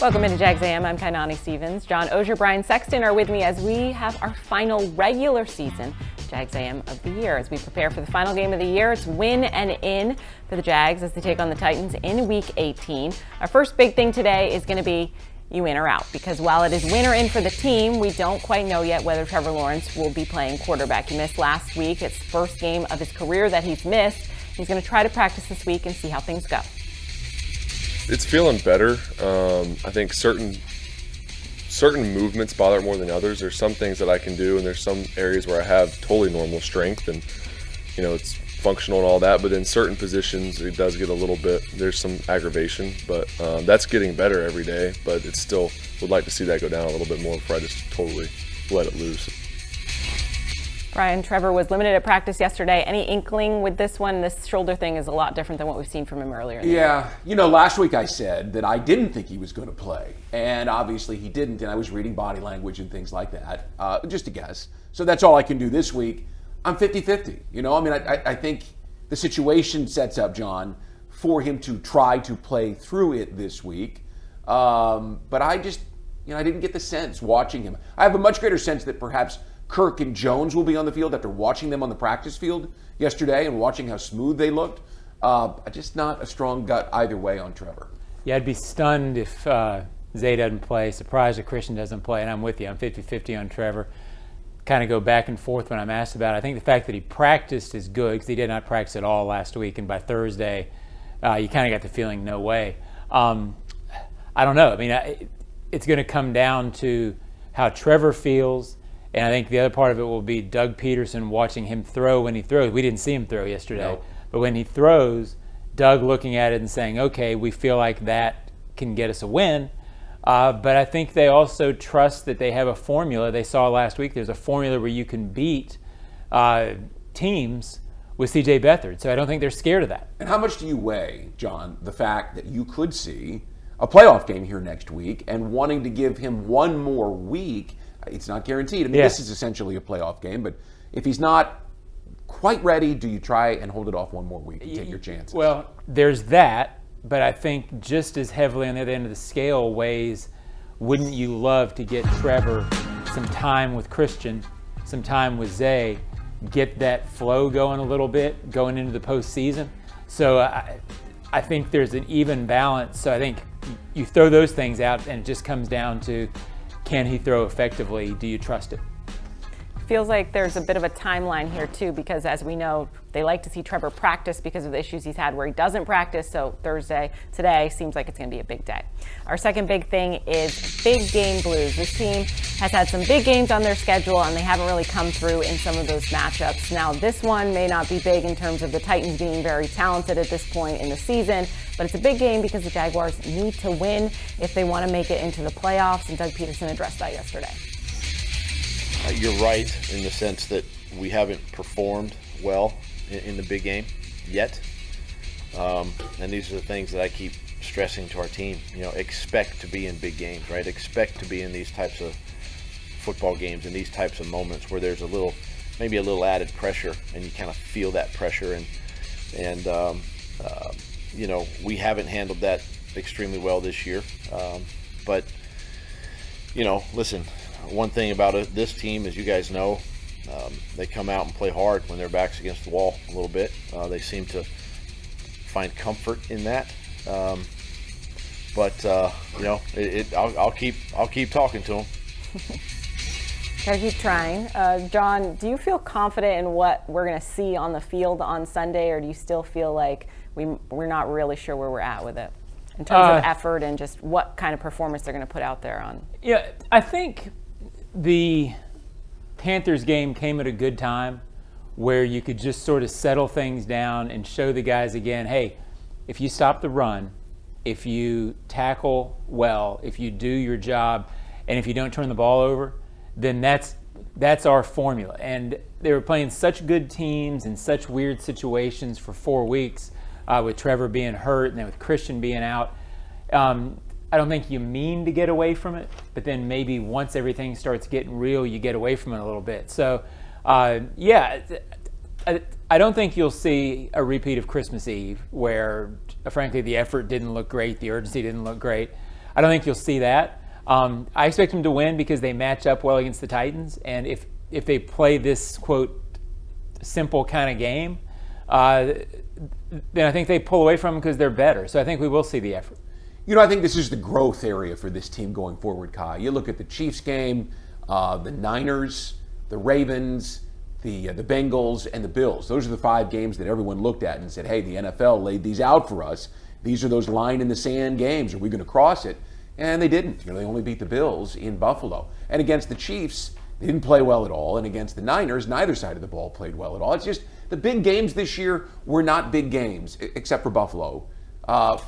Welcome into Jags A.M. I'm Kainani Stevens. John Oehser, Brian Sexton are with me as we have our final regular season Jags A.M. of the year. As we prepare for the final game of the year, it's win and in for the Jags as they take on the Titans in Week 18. Our first big thing today is going to be you in or out, because while it is win or in for the team, we don't quite know yet whether Trevor Lawrence will be playing quarterback. He missed last week. It's the first game of his career that he's missed. He's going to try to practice this week and see how things go. It's feeling better. I think certain movements bother more than others. There's some things that I can do, and there's some areas where I have totally normal strength, and it's functional and all that. But in certain positions, it does get a little bit. There's some aggravation, but that's getting better every day. But it's still would like to see that go down a little bit more before I just totally let it loose. Brian, Trevor was limited at practice yesterday. Any inkling with this one? This shoulder thing is a lot different than what we've seen from him earlier in the year. Last week I said that I didn't think he was going to play. And obviously he didn't, and I was reading body language and things like that. Just a guess. So that's all I can do this week. I'm 50-50. I think the situation sets up, John, for him to try to play through it this week. But I just, I didn't get the sense watching him. I have a much greater sense that perhaps Kirk and Jones will be on the field after watching them on the practice field yesterday and watching how smooth they looked. Just not a strong gut either way on Trevor. Yeah, I'd be stunned if Zay doesn't play, surprised if Christian doesn't play, and I'm with you. I'm 50-50 on Trevor. Kind of go back and forth when I'm asked about it. I think the fact that he practiced is good because he did not practice at all last week, and by Thursday, you kind of got the feeling, no way. I don't know. It's going to come down to how Trevor feels. And I think the other part of it will be Doug Peterson watching him throw when he throws. We didn't see him throw yesterday. No. But when he throws, Doug looking at it and saying, okay, we feel like that can get us a win. But I think they also trust that they have a formula. They saw last week there's a formula where you can beat teams with C.J. Beathard. So I don't think they're scared of that. And how much do you weigh, John, the fact that you could see a playoff game here next week and wanting to give him one more week? It's not guaranteed. This is essentially a playoff game, but if he's not quite ready, do you try and hold it off one more week and take your chances? Well, there's that, but I think just as heavily on the other end of the scale weighs, wouldn't you love to get Trevor some time with Christian, some time with Zay, get that flow going a little bit going into the postseason? So I think there's an even balance. So I think you throw those things out and it just comes down to, can he throw effectively? Do you trust it? Feels like there's a bit of a timeline here too, because as we know, they like to see Trevor practice because of the issues he's had where he doesn't practice. So today seems like it's going to be a big day. Our second big thing is big game blues. This team has had some big games on their schedule and they haven't really come through in some of those matchups. Now this one may not be big in terms of the Titans being very talented at this point in the season, but it's a big game because the Jaguars need to win if they want to make it into the playoffs, and Doug Peterson addressed that yesterday. You're right in the sense that we haven't performed well in the big game yet. And these are the things that I keep stressing to our team. Expect to be in big games, right? Expect to be in these types of football games and these types of moments where there's maybe a little added pressure, and you kind of feel that pressure. And we haven't handled that extremely well this year. But listen. One thing about this team, as you guys know, they come out and play hard when their back's against the wall a little bit. They seem to find comfort in that. I'll keep talking to them. Gotta keep trying. John, do you feel confident in what we're going to see on the field on Sunday, or do you still feel like we're not really sure where we're at with it in terms of effort and just what kind of performance they're going to put out there on? Yeah, I think the Panthers game came at a good time where you could just sort of settle things down and show the guys again, hey, if you stop the run, if you tackle well, if you do your job, and if you don't turn the ball over, then that's our formula. And they were playing such good teams in such weird situations for 4 weeks with Trevor being hurt and then with Christian being out. I don't think you mean to get away from it, but then maybe once everything starts getting real, you get away from it a little bit. So, I don't think you'll see a repeat of Christmas Eve where, frankly, the effort didn't look great, the urgency didn't look great. I don't think you'll see that. I expect them to win because they match up well against the Titans, and if they play this, quote, simple kind of game, then I think they pull away from them because they're better. So I think we will see the effort. You know, I think this is the growth area for this team going forward, Kai. You look at the Chiefs game, the Niners, the Ravens, the Bengals, and the Bills. Those are the 5 games that everyone looked at and said, hey, the NFL laid these out for us. These are those line-in-the-sand games. Are we going to cross it? And they didn't. You know, they only beat the Bills in Buffalo. And against the Chiefs, they didn't play well at all. And against the Niners, neither side of the ball played well at all. It's just the big games this year were not big games, except for Buffalo,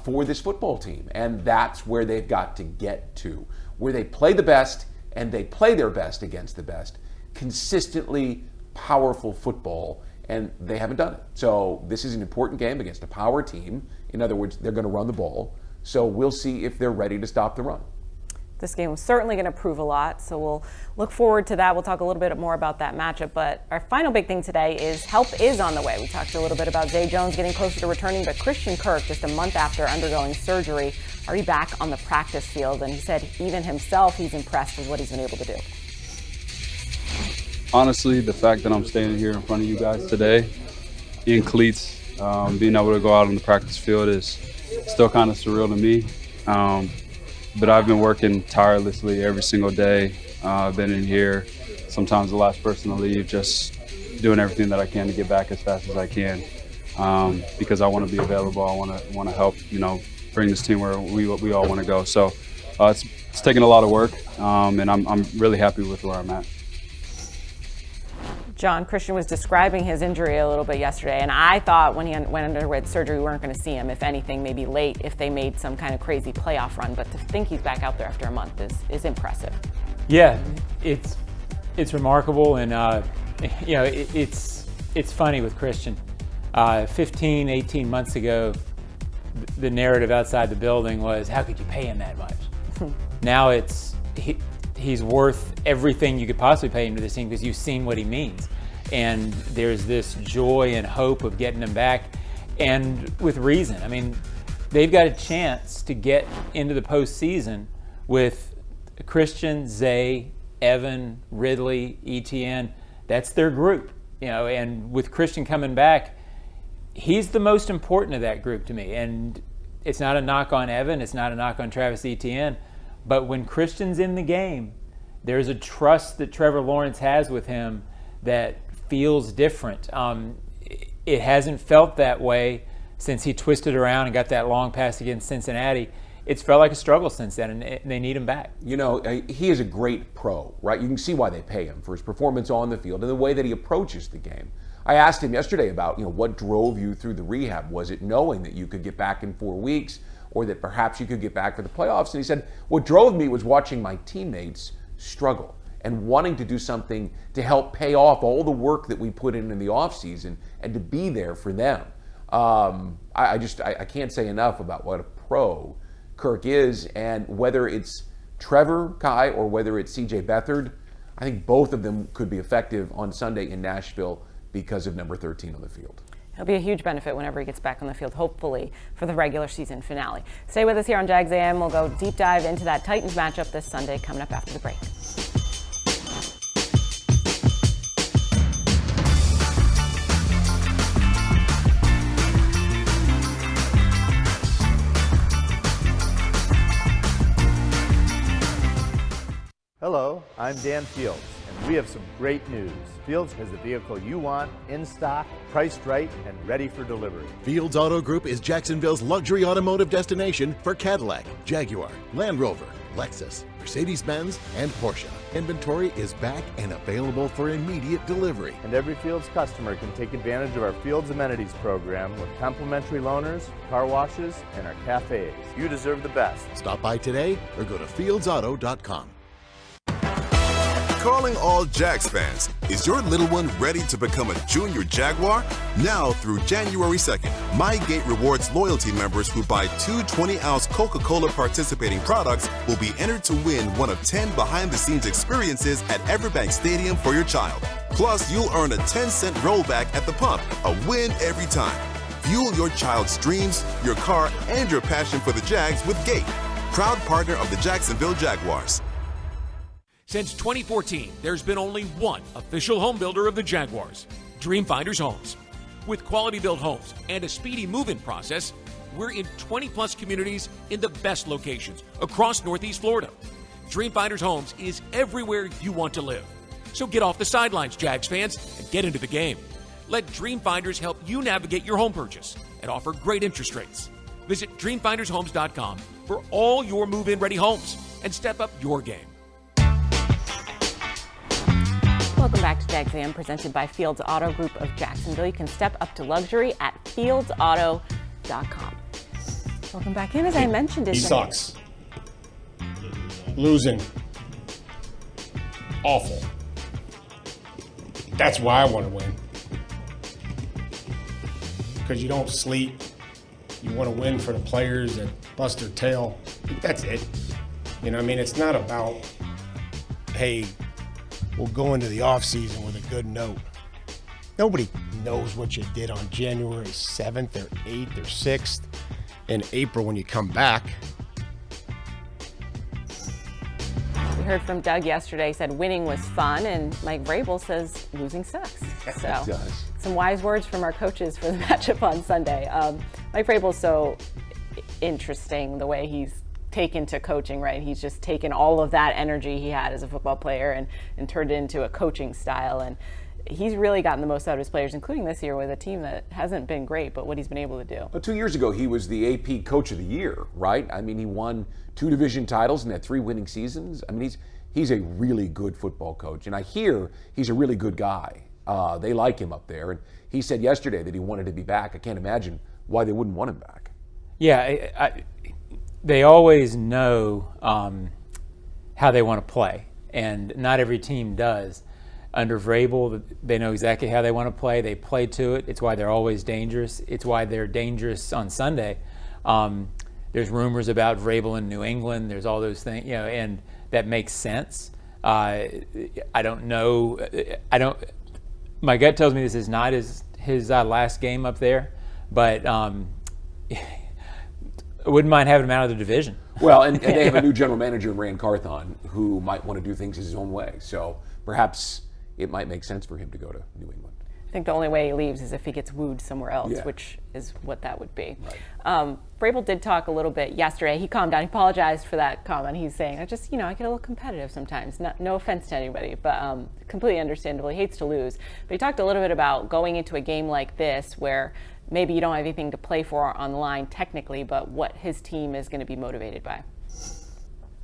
for this football team. And that's where they've got to get to, where they play the best and they play their best against the best. Consistently powerful football, and they haven't done it. So this is an important game against a power team. In other words, they're going to run the ball. So we'll see if they're ready to stop the run. This game was certainly going to prove a lot, so we'll look forward to that. We'll talk a little bit more about that matchup, but our final big thing today is help is on the way. We talked a little bit about Zay Jones getting closer to returning, but Christian Kirk, just a month after undergoing surgery, already back on the practice field, and he said even himself he's impressed with what he's been able to do. Honestly, the fact that I'm standing here in front of you guys today in cleats, being able to go out on the practice field is still kind of surreal to me. But I've been working tirelessly every single day. I've been in here, sometimes the last person to leave, just doing everything that I can to get back as fast as I can, because I want to be available. I want to help, bring this team where we all want to go. So it's taken a lot of work, and I'm really happy with where I'm at. John, Christian was describing his injury a little bit yesterday, and I thought when he went under surgery, we weren't going to see him, if anything, maybe late if they made some kind of crazy playoff run. But to think he's back out there after a month is impressive. Yeah, it's remarkable, and it's funny with Christian. 15, 18 months ago, the narrative outside the building was, how could you pay him that much? Now he's worth everything you could possibly pay him to this team because you've seen what he means. And there's this joy and hope of getting him back, and with reason. I mean, they've got a chance to get into the postseason with Christian, Zay, Evan, Ridley, ETN. That's their group, and with Christian coming back, he's the most important of that group to me. And it's not a knock on Evan, it's not a knock on Travis Etienne, but when Christian's in the game, there's a trust that Trevor Lawrence has with him that feels different. It hasn't felt that way since he twisted around and got that long pass against Cincinnati. It's felt like a struggle since then, and they need him back. He is a great pro, right? You can see why they pay him for his performance on the field and the way that he approaches the game. I asked him yesterday about, what drove you through the rehab? Was it knowing that you could get back in 4 weeks, or that perhaps you could get back for the playoffs? And he said, what drove me was watching my teammates struggle and wanting to do something to help pay off all the work that we put in the offseason and to be there for them. I can't say enough about what a pro Kirk is, and whether it's Trevor, Kai, or whether it's CJ Beathard, I think both of them could be effective on Sunday in Nashville because of number 13 on the field. It'll be a huge benefit whenever he gets back on the field, hopefully, for the regular season finale. Stay with us here on Jags A.M. We'll go deep dive into that Titans matchup this Sunday, coming up after the break. Hello, I'm Dan Fields, and we have some great news. Fields has the vehicle you want, in stock, priced right, and ready for delivery. Fields Auto Group is Jacksonville's luxury automotive destination for Cadillac, Jaguar, Land Rover, Lexus, Mercedes-Benz, and Porsche. Inventory is back and available for immediate delivery. And every Fields customer can take advantage of our Fields Amenities program with complimentary loaners, car washes, and our cafes. You deserve the best. Stop by today or go to fieldsauto.com. Calling all Jags fans. Is your little one ready to become a junior Jaguar? Now through January 2nd, MyGate rewards loyalty members who buy 2 20-ounce Coca-Cola participating products will be entered to win one of 10 behind-the-scenes experiences at Everbank Stadium for your child. Plus, you'll earn a 10-cent rollback at the pump, a win every time. Fuel your child's dreams, your car, and your passion for the Jags with Gate. proud partner of the Jacksonville Jaguars. Since 2014, there's been only one official home builder of the Jaguars, Dreamfinders Homes. With quality-built homes and a speedy move-in process, we're in 20-plus communities in the best locations across Northeast Florida. Dreamfinders Homes is everywhere you want to live. So get off the sidelines, Jags fans, and get into the game. Let Dreamfinders help you navigate your home purchase and offer great interest rates. Visit DreamfindersHomes.com for all your move-in ready homes and step up your game. Welcome back to Jags A.M. presented by Fields Auto Group of Jacksonville. You can step up to luxury at fieldsauto.com. Welcome back in. As I mentioned, he sucks. Losing. Awful. That's why I want to win. Because you don't sleep. You want to win for the players that bust their tail. That's it. You know, I mean, it's not about, hey, we'll go into the offseason with a good note. Nobody knows what you did on January 7th or 8th or 6th. In April when you come back. We heard from Doug yesterday. He said winning was fun, and Mike Vrabel says losing sucks. So some wise words from our coaches for the matchup on Sunday. Mike Vrabel's so interesting the way he's taken to coaching, right? He's just taken all of that energy he had as a football player and turned it into a coaching style. And he's really gotten the most out of his players, including this year with a team that hasn't been great, but what he's been able to do. Well, 2 years ago, he was the AP Coach of the Year, right? I mean, he won 2 division titles and had 3 winning seasons. I mean, he's a really good football coach, and I hear he's a really good guy. They like him up there, and he said yesterday that he wanted to be back. I can't imagine why they wouldn't want him back. Yeah, they always know how they want to play, and not every team does. Under Vrabel, they know exactly how they want to play. They play to it. It's why they're always dangerous. It's why they're dangerous on Sunday. There's rumors about Vrabel in New England. There's all those things, you know, and that makes sense. I don't know. My gut tells me this is not his last game up there, but I wouldn't mind having him out of the division. Well, and they have a new general manager in Rand Carthon who might want to do things his own way. So perhaps it might make sense for him to go to New England. I think the only way he leaves is if he gets wooed somewhere else, which is what that would be. Right. Vrabel did talk a little bit yesterday. He calmed down. He apologized for that comment. He's saying, I get a little competitive sometimes. No offense to anybody, but completely understandable. He hates to lose. But he talked a little bit about going into a game like this where maybe you don't have anything to play for on the line technically, but what his team is going to be motivated by.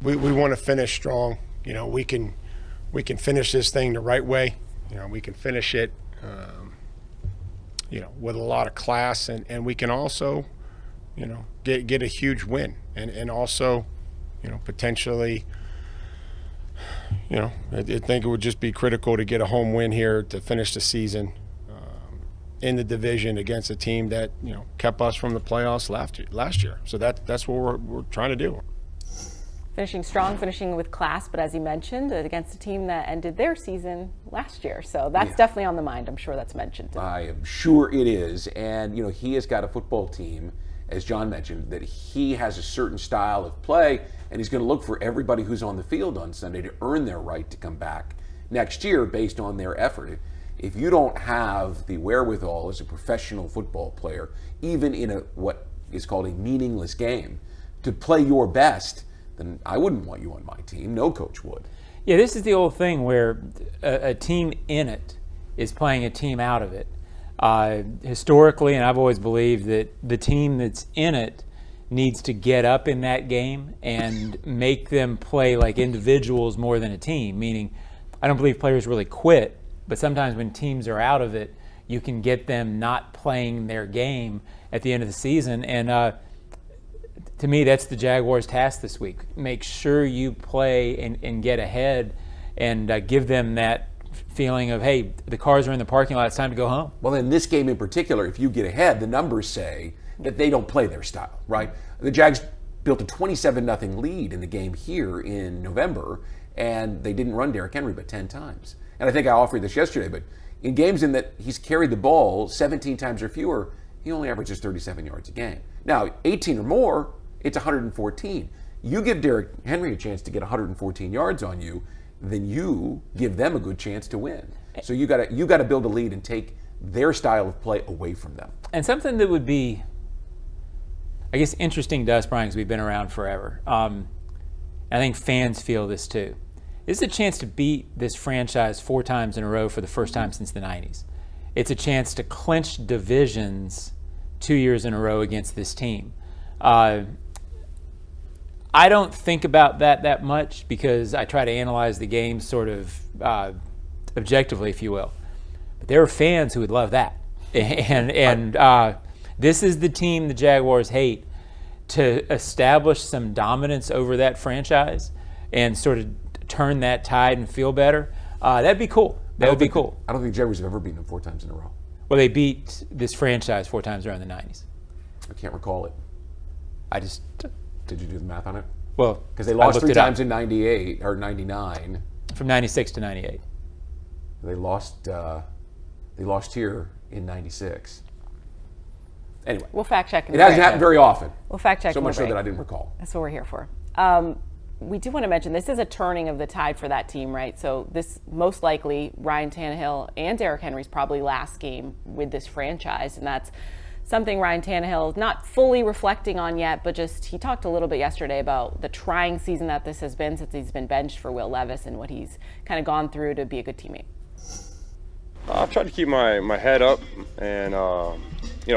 We want to finish strong. You know, we can finish this thing the right way. You know, we can finish it, with a lot of class, and we can also, get a huge win, and also, potentially, I think it would just be critical to get a home win here to finish the season in the division against a team that kept us from the playoffs last year. So that's what we're trying to do. Finishing strong, finishing with class, but as he mentioned, against a team that ended their season last year. So that's definitely on the mind. I'm sure that's mentioned. I am sure it is. And, he has got a football team, as John mentioned, that he has a certain style of play, and he's going to look for everybody who's on the field on Sunday to earn their right to come back next year based on their effort. If you don't have the wherewithal as a professional football player, even in what is called a meaningless game, to play your best, then I wouldn't want you on my team. No coach would. Yeah, this is the old thing where a team in it is playing a team out of it. Historically, and I've always believed that the team that's in it needs to get up in that game and make them play like individuals more than a team, meaning I don't believe players really quit, but sometimes when teams are out of it, you can get them not playing their game at the end of the season. And to me, that's the Jaguars' task this week. Make sure you play and get ahead and give them that feeling of, hey, the cars are in the parking lot, it's time to go home. Well, in this game in particular, if you get ahead, the numbers say that they don't play their style, right? The Jags built a 27-0 lead in the game here in November, and they didn't run Derrick Henry but 10 times. And I think I offered this yesterday, but in games in that he's carried the ball 17 times or fewer, he only averages 37 yards a game. Now, 18 or more, it's 114. You give Derrick Henry a chance to get 114 yards on you, then you give them a good chance to win. So you got to build a lead and take their style of play away from them. And something that would be, I guess, interesting to us, Brian, because we've been around forever. I think fans feel this too. This is a chance to beat this franchise 4 times in a row for the first time since the 90s. It's a chance to clinch divisions 2 years in a row against this team. I don't think about that much because I try to analyze the game sort of objectively, if you will. But there are fans who would love that. And this is the team the Jaguars hate, to establish some dominance over that franchise and sort of turn that tide and feel better. That'd be cool. That would be cool. I don't think Jaguars have ever beaten them 4 times in a row. Well, they beat this franchise 4 times around the 90s. I can't recall it. Did you do the math on it? Well, because they lost 3 times in 98 or 99. From 96 to 98. They lost here in 96. Anyway. We'll fact check. It hasn't happened very often. We'll fact check. So much so break. that I didn't recall. That's what we're here for. We do want to mention this is a turning of the tide for that team, right? So this most likely Ryan Tannehill and Derrick Henry's probably last game with this franchise, and that's something Ryan Tannehill is not fully reflecting on yet, but just he talked a little bit yesterday about the trying season that this has been since he's been benched for Will Levis and what he's kind of gone through to be a good teammate. I've tried to keep my head up and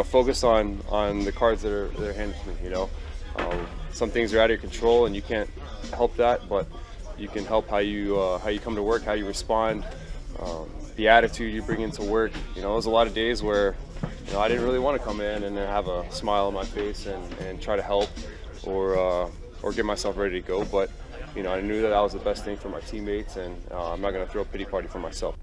focus on the cards that are handed to me. Some things are out of your control and you can't help that, but you can help how you come to work, how you respond, the attitude you bring into work. There's a lot of days where I didn't really want to come in and have a smile on my face and try to help or get myself ready to go, but I knew that was the best thing for my teammates, and I'm not going to throw a pity party for myself.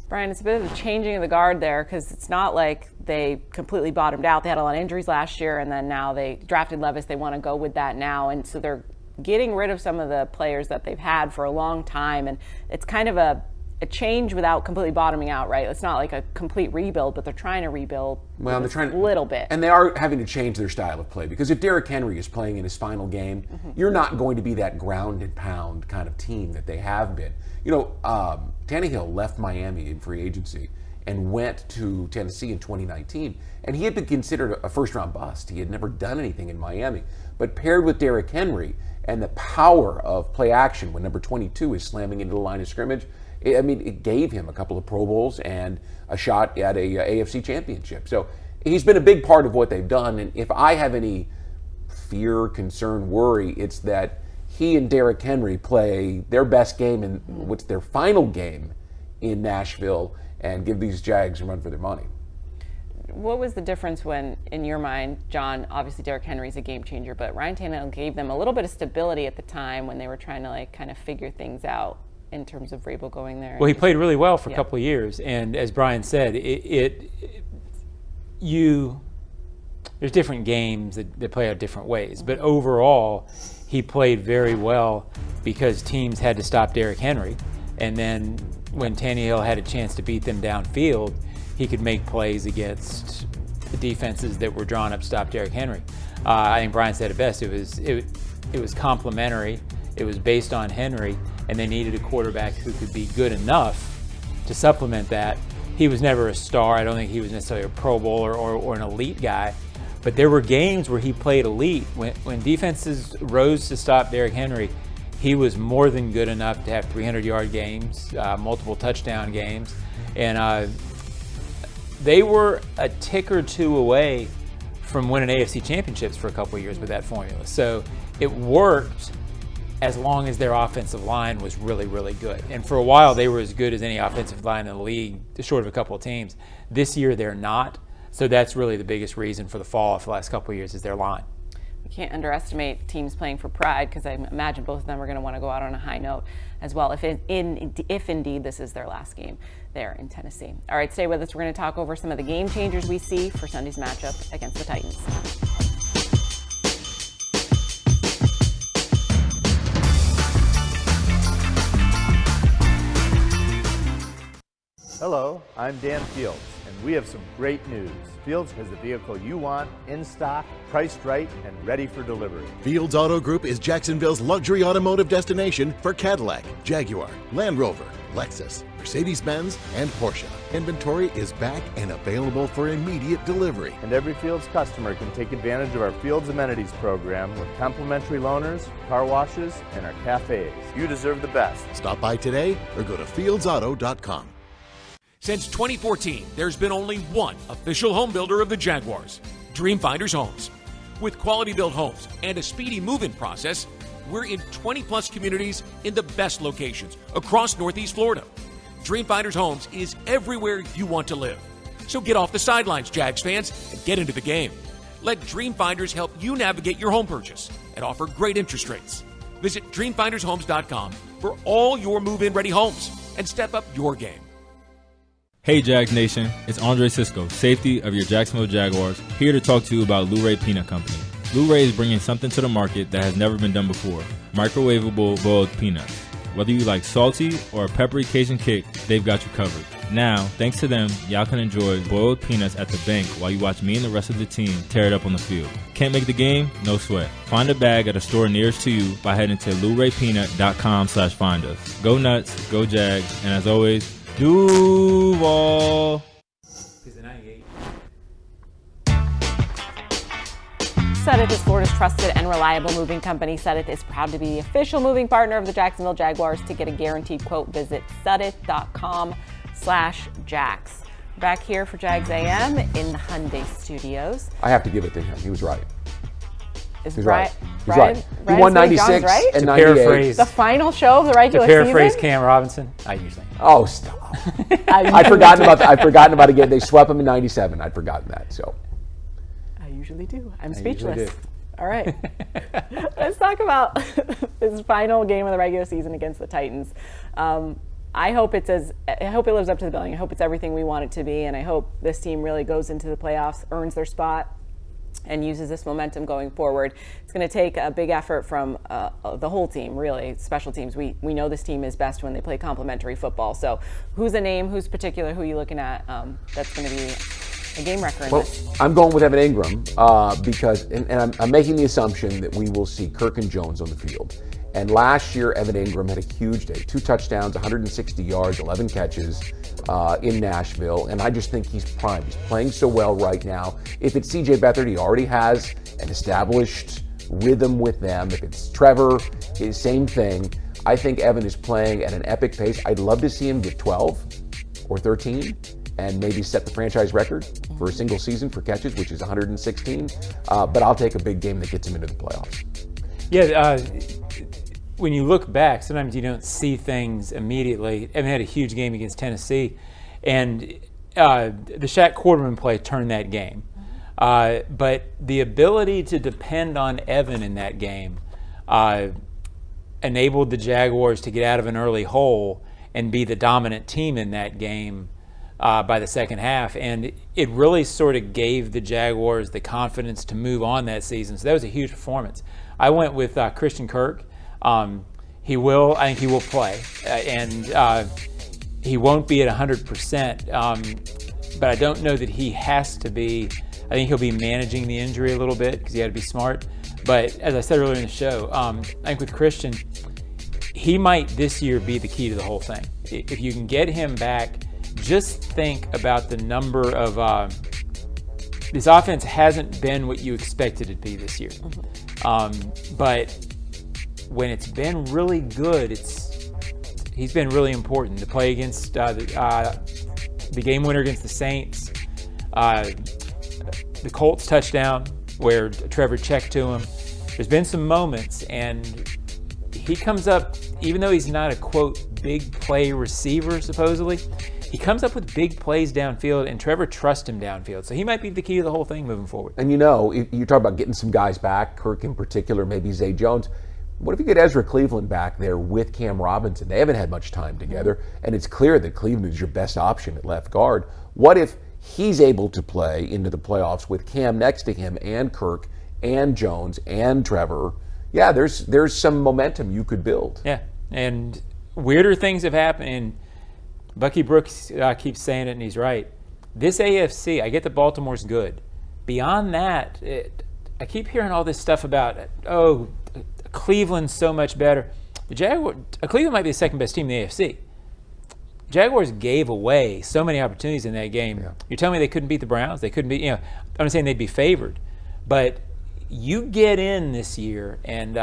Brian, it's a bit of a changing of the guard there because it's not like they completely bottomed out. They had a lot of injuries last year, and then now they drafted Levis. They want to go with that now, and so they're getting rid of some of the players that they've had for a long time, and it's kind of a change without completely bottoming out, right? It's not like a complete rebuild, but they're trying to rebuild a little bit. And they are having to change their style of play because if Derrick Henry is playing in his final game, you're not going to be that ground and pound kind of team that they have been. Tannehill left Miami in free agency and went to Tennessee in 2019, and he had been considered a first-round bust. He had never done anything in Miami. But paired with Derrick Henry and the power of play action when number 22 is slamming into the line of scrimmage, it gave him a couple of Pro Bowls and a shot at a AFC championship. So he's been a big part of what they've done, and if I have any fear, concern, worry, it's that he and Derrick Henry play their best game in what's their final game in Nashville and give these Jags a run for their money. What was the difference when, in your mind, John, obviously Derrick Henry's a game changer, but Ryan Tannehill gave them a little bit of stability at the time when they were trying to kind of figure things out in terms of Vrabel going there? Well, he played really well for a couple of years, and as Brian said, there's different games that play out different ways, but overall, he played very well because teams had to stop Derrick Henry, and then when Tannehill had a chance to beat them downfield, he could make plays against the defenses that were drawn up to stop Derrick Henry. I think Brian said it best. It was complementary. It was based on Henry, and they needed a quarterback who could be good enough to supplement that. He was never a star. I don't think he was necessarily a Pro Bowler or an elite guy, but there were games where he played elite. When defenses rose to stop Derrick Henry, he was more than good enough to have 300-yard games, multiple touchdown games, and they were a tick or two away from winning AFC championships for a couple of years with that formula. So it worked as long as their offensive line was really, really good. And for a while, they were as good as any offensive line in the league, short of a couple of teams. This year, they're not. So that's really the biggest reason for the fall off the last couple of years is their line. We can't underestimate teams playing for pride because I imagine both of them are going to want to go out on a high note as well if indeed this is their last game there in Tennessee. All right, stay with us. We're going to talk over some of the game changers we see for Sunday's matchup against the Titans. Hello, I'm Dan Fields, and we have some great news. Fields has the vehicle you want, in stock, priced right, and ready for delivery. Fields Auto Group is Jacksonville's luxury automotive destination for Cadillac, Jaguar, Land Rover, Lexus, Mercedes-Benz, and Porsche. Inventory is back and available for immediate delivery. And every Fields customer can take advantage of our Fields Amenities program with complimentary loaners, car washes, and our cafes. You deserve the best. Stop by today or go to fieldsauto.com. Since 2014, there's been only one official home builder of the Jaguars, Dreamfinders Homes. With quality-built homes and a speedy move-in process, we're in 20-plus communities in the best locations across Northeast Florida. Dreamfinders Homes is everywhere you want to live. So get off the sidelines, Jags fans, and get into the game. Let Dreamfinders help you navigate your home purchase and offer great interest rates. Visit dreamfindershomes.com for all your move-in ready homes and step up your game. Hey Jags Nation, it's Andre Sisco, safety of your Jacksonville Jaguars, here to talk to you about Lou-Ray Peanut Company. Lou-Ray is bringing something to the market that has never been done before, microwavable boiled peanuts. Whether you like salty or a peppery Cajun kick, they've got you covered. Now, thanks to them, y'all can enjoy boiled peanuts at the bank while you watch me and the rest of the team tear it up on the field. Can't make the game? No sweat. Find a bag at a store nearest to you by heading to LouRayPeanut.com/find us. Go nuts, go Jags, and as always, Duval. Sudeth is Florida's trusted and reliable moving company. Sudeth is proud to be the official moving partner of the Jacksonville Jaguars. To get a guaranteed quote, visit sudeth.com/Jax. Back here for Jags A.M. in the Hyundai Studios. I have to give it to him. He was right. Is He's Brian, right. He's right. He won 96 right? and To 98. paraphrase, The final show of the regular to paraphrase season? Cam Robinson, I usually. Oh, stop. I'd forgotten about that. I'd forgotten about it again. They swept him in 97. I'd forgotten that. So I usually do. I'm usually speechless. do. All right. Let's talk about this final game of the regular season against the Titans. I hope it lives up to the billing. I hope it's everything we want it to be, and I hope this team really goes into the playoffs, earns their spot, and uses this momentum going forward. It's going to take a big effort from the whole team, really, special teams. We know this team is best when they play complementary football. So who's a name, who's particular, who are you looking at that's going to be a game wrecker in this? I'm going with Evan Ingram because, and I'm making the assumption that we will see Kirk and Jones on the field. And last year, Evan Ingram had a huge day, 2 touchdowns, 160 yards, 11 catches in Nashville. And I just think he's primed. He's playing so well right now. If it's C.J. Beathard, he already has an established rhythm with them. If it's Trevor, same thing. I think Evan is playing at an epic pace. I'd love to see him get 12 or 13 and maybe set the franchise record for a single season for catches, which is 116. But I'll take a big game that gets him into the playoffs. Yeah, when you look back, sometimes you don't see things immediately. Evan had a huge game against Tennessee, and the Shaq Quarterman play turned that game. But the ability to depend on Evan in that game enabled the Jaguars to get out of an early hole and be the dominant team in that game by the second half. And it really sort of gave the Jaguars the confidence to move on that season. So that was a huge performance. I went with Christian Kirk. I think he will play, and he won't be at 100%, but I don't know that he has to be. I think he'll be managing the injury a little bit because he had to be smart. But as I said earlier in the show, I think with Christian, he might this year be the key to the whole thing. If you can get him back, just think about the number of this offense hasn't been what you expected it to be this year. But when it's been really good, he's been really important. To play against the game winner against the Saints, the Colts touchdown where Trevor checked to him. There's been some moments, and he comes up, even though he's not a, quote, big play receiver, supposedly, he comes up with big plays downfield, and Trevor trusts him downfield. So he might be the key to the whole thing moving forward. And you talk about getting some guys back, Kirk in particular, maybe Zay Jones. What if you get Ezra Cleveland back there with Cam Robinson? They haven't had much time together, and it's clear that Cleveland is your best option at left guard. What if he's able to play into the playoffs with Cam next to him and Kirk and Jones and Trevor? Yeah, there's some momentum you could build. Yeah, and weirder things have happened. And Bucky Brooks keeps saying it, and he's right. This AFC, I get that Baltimore's good. Beyond that, I keep hearing all this stuff about, Cleveland's so much better. Cleveland might be the second best team in the AFC. Jaguars gave away so many opportunities in that game. Yeah. You're telling me they couldn't beat the Browns? They couldn't beat, I'm not saying they'd be favored. But you get in this year and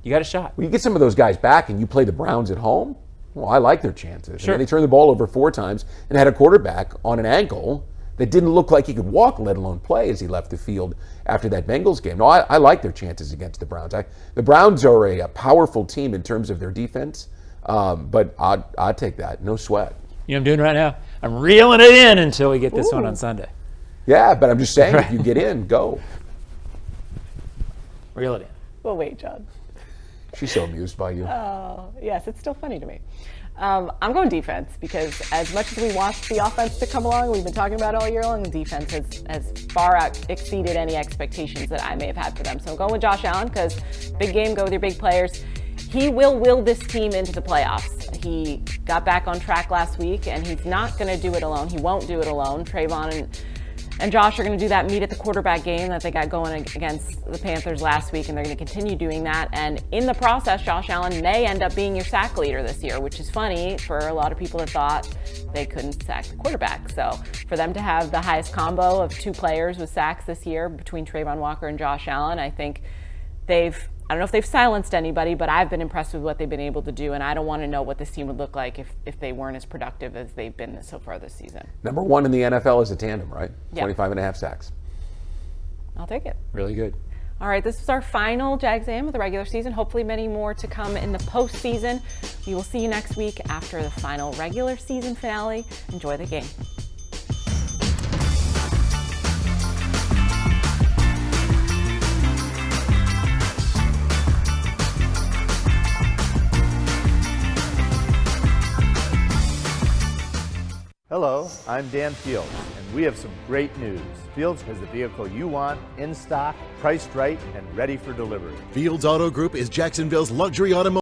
you got a shot. Well, you get some of those guys back and you play the Browns at home. Well, I like their chances. Sure. I mean, they turned the ball over 4 times and had a quarterback on an ankle that didn't look like he could walk, let alone play, as he left the field after that Bengals game. No, I like their chances against the Browns. The Browns are a powerful team in terms of their defense, but I'd take that. No sweat. You know what I'm doing right now? I'm reeling it in until we get this one on Sunday. Yeah, but I'm just saying, if you get in, go. Reel it in. Well, wait, John. She's so amused by you. Oh, yes, it's still funny to me. I'm going defense because as much as we want the offense to come along, we've been talking about it all year long, the defense has far exceeded any expectations that I may have had for them. So I'm going with Josh Allen because big game, go with your big players. He will this team into the playoffs. He got back on track last week, and he's not going to do it alone. He won't do it alone. Trayvon and Josh are going to do that meet at the quarterback game that they got going against the Panthers last week, and they're going to continue doing that. And in the process, Josh Allen may end up being your sack leader this year, which is funny for a lot of people that thought they couldn't sack the quarterback. So for them to have the highest combo of 2 players with sacks this year between Trayvon Walker and Josh Allen, I think I don't know if they've silenced anybody, but I've been impressed with what they've been able to do, and I don't want to know what this team would look like if they weren't as productive as they've been so far this season. Number 1 in the NFL is a tandem, right? Yeah. 25.5 sacks. I'll take it. Really good. All right, this is our final Jags A.M. of the regular season. Hopefully many more to come in the postseason. We will see you next week after the final regular season finale. Enjoy the game. Hello, I'm Dan Fields, and we have some great news. Fields has the vehicle you want, in stock, priced right, and ready for delivery. Fields Auto Group is Jacksonville's luxury automotive